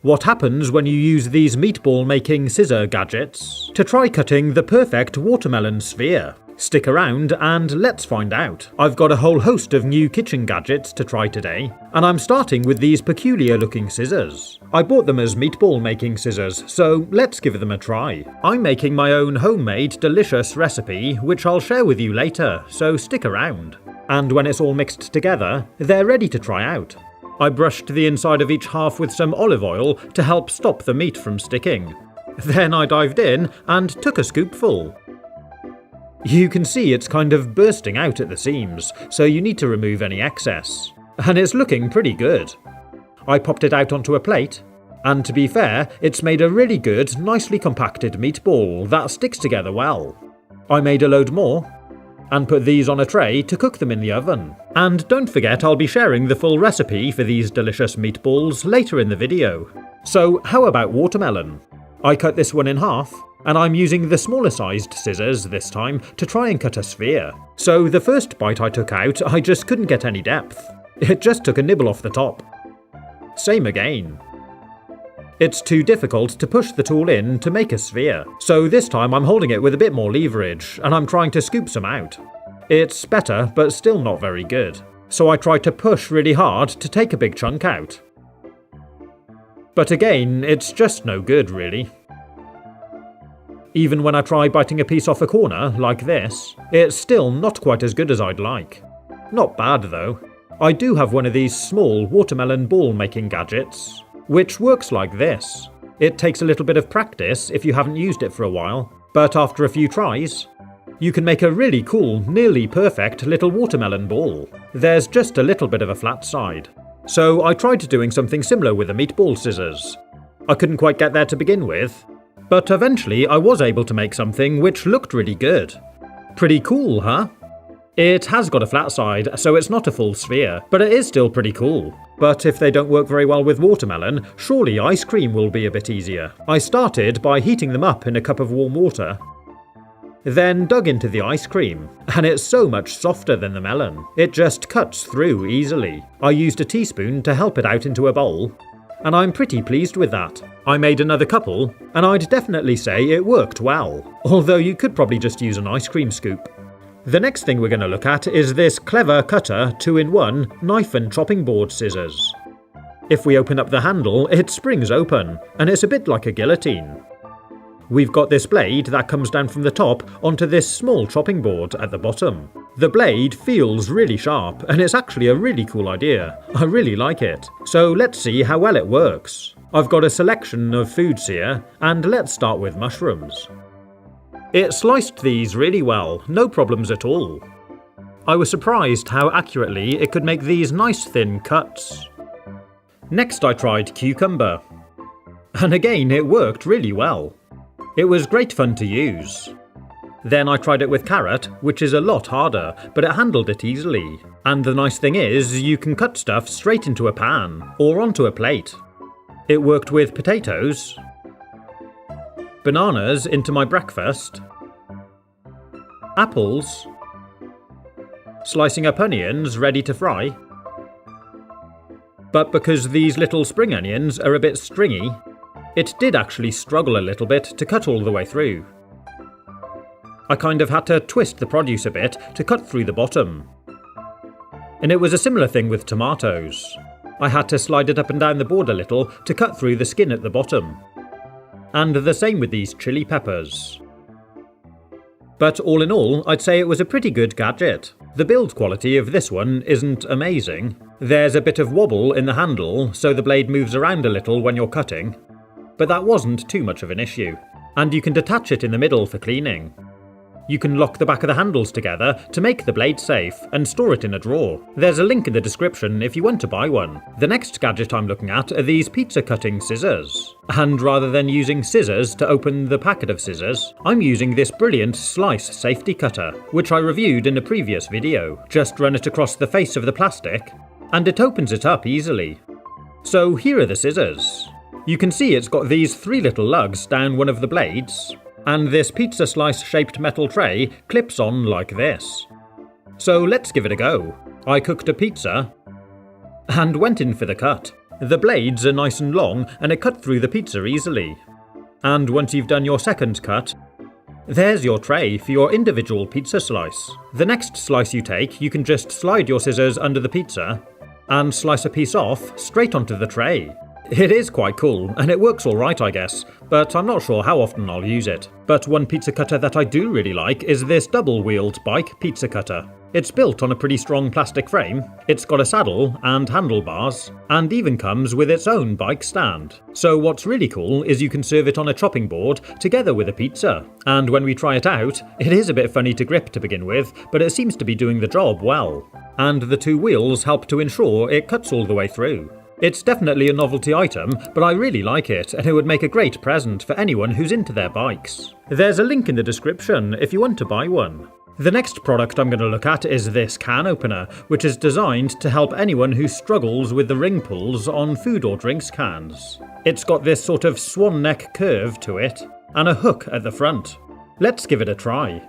What happens when you use these meatball making scissor gadgets to try cutting the perfect watermelon sphere? Stick around and let's find out. I've got a whole host of new kitchen gadgets to try today, and I'm starting with these peculiar looking scissors. I bought them as meatball making scissors, so let's give them a try. I'm making my own homemade delicious recipe, which I'll share with you later, so stick around. And when it's all mixed together, they're ready to try out. I brushed the inside of each half with some olive oil to help stop the meat from sticking. Then I dived in and took a scoopful. You can see it's kind of bursting out at the seams, so you need to remove any excess. And it's looking pretty good. I popped it out onto a plate, and to be fair, it's made a really good, nicely compacted meatball that sticks together well. I made a load more, and put these on a tray to cook them in the oven. And don't forget I'll be sharing the full recipe for these delicious meatballs later in the video. So how about watermelon? I cut this one in half, and I'm using the smaller sized scissors this time to try and cut a sphere. So the first bite I took out, I just couldn't get any depth. It just took a nibble off the top. Same again. It's too difficult to push the tool in to make a sphere, so this time I'm holding it with a bit more leverage and I'm trying to scoop some out. It's better, but still not very good. So I try to push really hard to take a big chunk out. But again, it's just no good really. Even when I try biting a piece off a corner, like this, it's still not quite as good as I'd like. Not bad though. I do have one of these small watermelon ball making gadgets, which works like this. It takes a little bit of practice if you haven't used it for a while, but after a few tries, you can make a really cool, nearly perfect little watermelon ball. There's just a little bit of a flat side. So I tried doing something similar with the meatball scissors. I couldn't quite get there to begin with, but eventually I was able to make something which looked really good. Pretty cool, huh? It has got a flat side, so it's not a full sphere, but it is still pretty cool. But if they don't work very well with watermelon, surely ice cream will be a bit easier. I started by heating them up in a cup of warm water, then dug into the ice cream, and it's so much softer than the melon. It just cuts through easily. I used a teaspoon to help it out into a bowl, and I'm pretty pleased with that. I made another couple, and I'd definitely say it worked well, although you could probably just use an ice cream scoop. The next thing we're going to look at is this clever cutter 2-in-1 knife and chopping board scissors. If we open up the handle, it springs open, and it's a bit like a guillotine. We've got this blade that comes down from the top onto this small chopping board at the bottom. The blade feels really sharp, and it's actually a really cool idea. I really like it. So let's see how well it works. I've got a selection of foods here, and let's start with mushrooms. It sliced these really well, no problems at all. I was surprised how accurately it could make these nice thin cuts. Next I tried cucumber, and again it worked really well. It was great fun to use. Then I tried it with carrot, which is a lot harder, but it handled it easily. And the nice thing is, you can cut stuff straight into a pan, or onto a plate. It worked with potatoes, bananas into my breakfast, apples, slicing up onions ready to fry. But because these little spring onions are a bit stringy, it did actually struggle a little bit to cut all the way through. I kind of had to twist the produce a bit to cut through the bottom. And it was a similar thing with tomatoes. I had to slide it up and down the board a little to cut through the skin at the bottom. And the same with these chili peppers. But all in all, I'd say it was a pretty good gadget. The build quality of this one isn't amazing. There's a bit of wobble in the handle, so the blade moves around a little when you're cutting. But that wasn't too much of an issue. And you can detach it in the middle for cleaning. You can lock the back of the handles together to make the blade safe and store it in a drawer. There's a link in the description if you want to buy one. The next gadget I'm looking at are these pizza cutting scissors. And rather than using scissors to open the packet of scissors, I'm using this brilliant slice safety cutter, which I reviewed in a previous video. Just run it across the face of the plastic, and it opens it up easily. So here are the scissors. You can see it's got these 3 little lugs down one of the blades, and this pizza slice shaped metal tray clips on like this. So let's give it a go. I cooked a pizza and went in for the cut. The blades are nice and long and it cut through the pizza easily. And once you've done your second cut, there's your tray for your individual pizza slice. The next slice you take, you can just slide your scissors under the pizza and slice a piece off straight onto the tray. It is quite cool, and it works alright I guess, but I'm not sure how often I'll use it. But one pizza cutter that I do really like is this double-wheeled bike pizza cutter. It's built on a pretty strong plastic frame, it's got a saddle and handlebars, and even comes with its own bike stand. So what's really cool is you can serve it on a chopping board together with a pizza. And when we try it out, it is a bit funny to grip to begin with, but it seems to be doing the job well. And the two wheels help to ensure it cuts all the way through. It's definitely a novelty item, but I really like it, and it would make a great present for anyone who's into their bikes. There's a link in the description if you want to buy one. The next product I'm going to look at is this can opener, which is designed to help anyone who struggles with the ring pulls on food or drinks cans. It's got this sort of swan neck curve to it, and a hook at the front. Let's give it a try.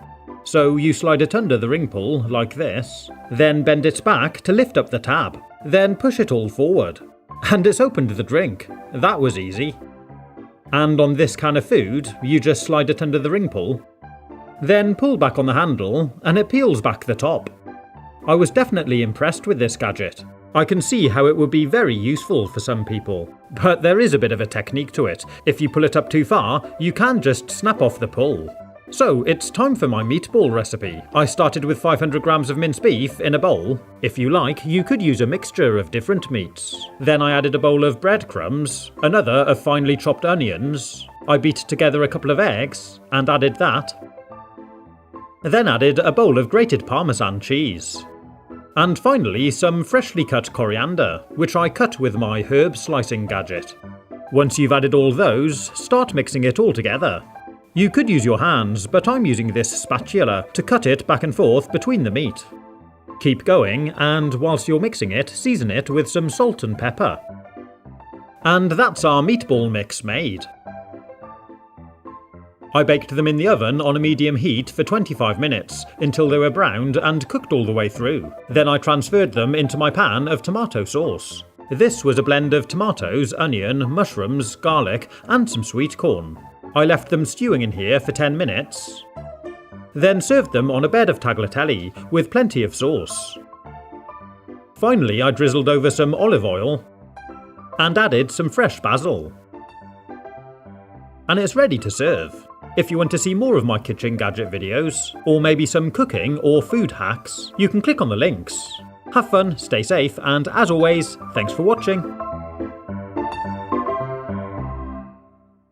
So you slide it under the ring pull, like this, then bend it back to lift up the tab, then push it all forward. And it's opened the drink. That was easy. And on this can of food, you just slide it under the ring pull, then pull back on the handle, and it peels back the top. I was definitely impressed with this gadget. I can see how it would be very useful for some people. But there is a bit of a technique to it. If you pull it up too far, you can just snap off the pull. So it's time for my meatball recipe. I started with 500 grams of minced beef in a bowl. If you like, you could use a mixture of different meats. Then I added a bowl of breadcrumbs, another of finely chopped onions. I beat together a couple of eggs and added that. Then added a bowl of grated Parmesan cheese. And finally some freshly cut coriander, which I cut with my herb slicing gadget. Once you've added all those, start mixing it all together. You could use your hands, but I'm using this spatula to cut it back and forth between the meat. Keep going, and whilst you're mixing it, season it with some salt and pepper. And that's our meatball mix made. I baked them in the oven on a medium heat for 25 minutes, until they were browned and cooked all the way through. Then I transferred them into my pan of tomato sauce. This was a blend of tomatoes, onion, mushrooms, garlic, and some sweet corn. I left them stewing in here for 10 minutes, then served them on a bed of tagliatelle with plenty of sauce. Finally, I drizzled over some olive oil and added some fresh basil. And it's ready to serve. If you want to see more of my kitchen gadget videos, or maybe some cooking or food hacks, you can click on the links. Have fun, stay safe, and as always, thanks for watching.